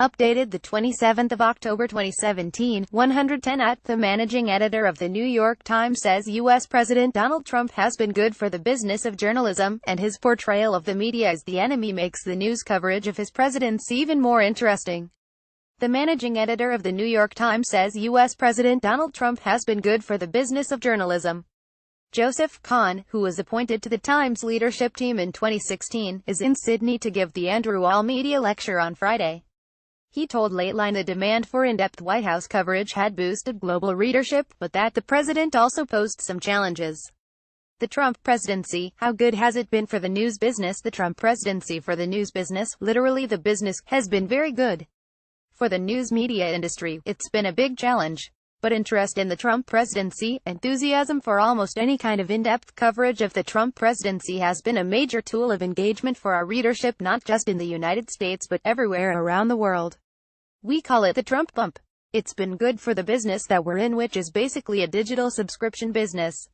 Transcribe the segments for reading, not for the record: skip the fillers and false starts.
Updated the 27th of October 2017, 110 at the managing editor of The New York Times says U.S. President Donald Trump has been good for the business of journalism, and his portrayal of the media as the enemy makes the news coverage of his presidency even more interesting. The managing editor of The New York Times says U.S. President Donald Trump has been good for the business of journalism. Joseph Kahn, who was appointed to the Times leadership team in 2016, is in Sydney to give the Andrew All Media Lecture on Friday. He told Lateline the demand for in-depth White House coverage had boosted global readership, but that the president also posed some challenges. The Trump presidency, how good has it been for the news business? The Trump presidency for the news business, literally the business, has been very good. For the news media industry, it's been a big challenge. But interest in the Trump presidency, enthusiasm for almost any kind of in-depth coverage of the Trump presidency has been a major tool of engagement for our readership, not just in the United States but everywhere around the world. We call it the Trump bump. It's been good for the business that we're in, which is basically a digital subscription business.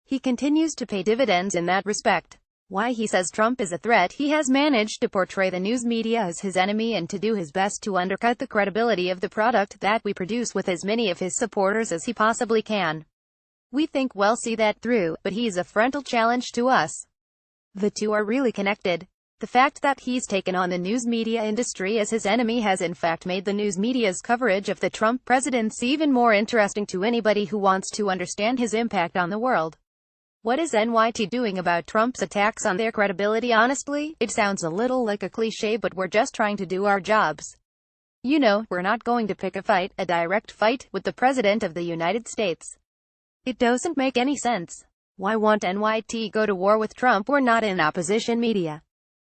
He continues to pay dividends in that respect. Why he says Trump is a threat? He has managed to portray the news media as his enemy and to do his best to undercut the credibility of the product that we produce with as many of his supporters as he possibly can. We think we'll see that through, but he's a frontal challenge to us. The two are really connected. The fact that he's taken on the news media industry as his enemy has in fact made the news media's coverage of the Trump presidency even more interesting to anybody who wants to understand his impact on the world. What is NYT doing about Trump's attacks on their credibility? Honestly, it sounds a little like a cliche, but we're just trying to do our jobs. You know, we're not going to pick a fight, a direct fight, with the President of the United States. It doesn't make any sense. Why won't NYT go to war with Trump? We're not in opposition media.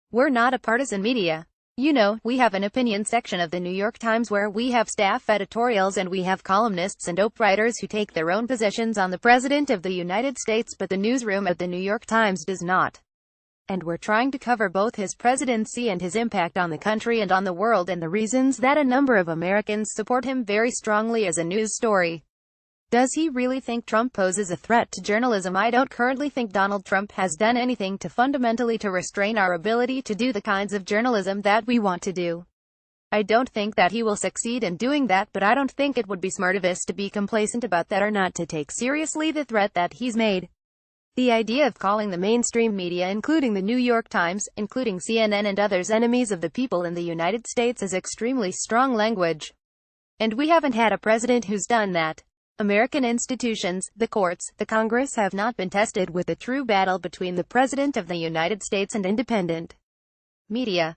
We're not a partisan media. You know, we have an opinion section of the New York Times where we have staff editorials and we have columnists and op writers who take their own positions on the President of the United States, but the newsroom at the New York Times does not. And we're trying to cover both his presidency and his impact on the country and on the world, and the reasons that a number of Americans support him very strongly as a news story. Does he really think Trump poses a threat to journalism? I don't currently think Donald Trump has done anything to fundamentally to restrain our ability to do the kinds of journalism that we want to do. I don't think that he will succeed in doing that, but I don't think it would be smart of us to be complacent about that or not to take seriously the threat that he's made. The idea of calling the mainstream media, including the New York Times, including CNN and others, enemies of the people in the United States is extremely strong language. And we haven't had a president who's done that. American institutions, the courts, the Congress have not been tested with a true battle between the President of the United States and independent media.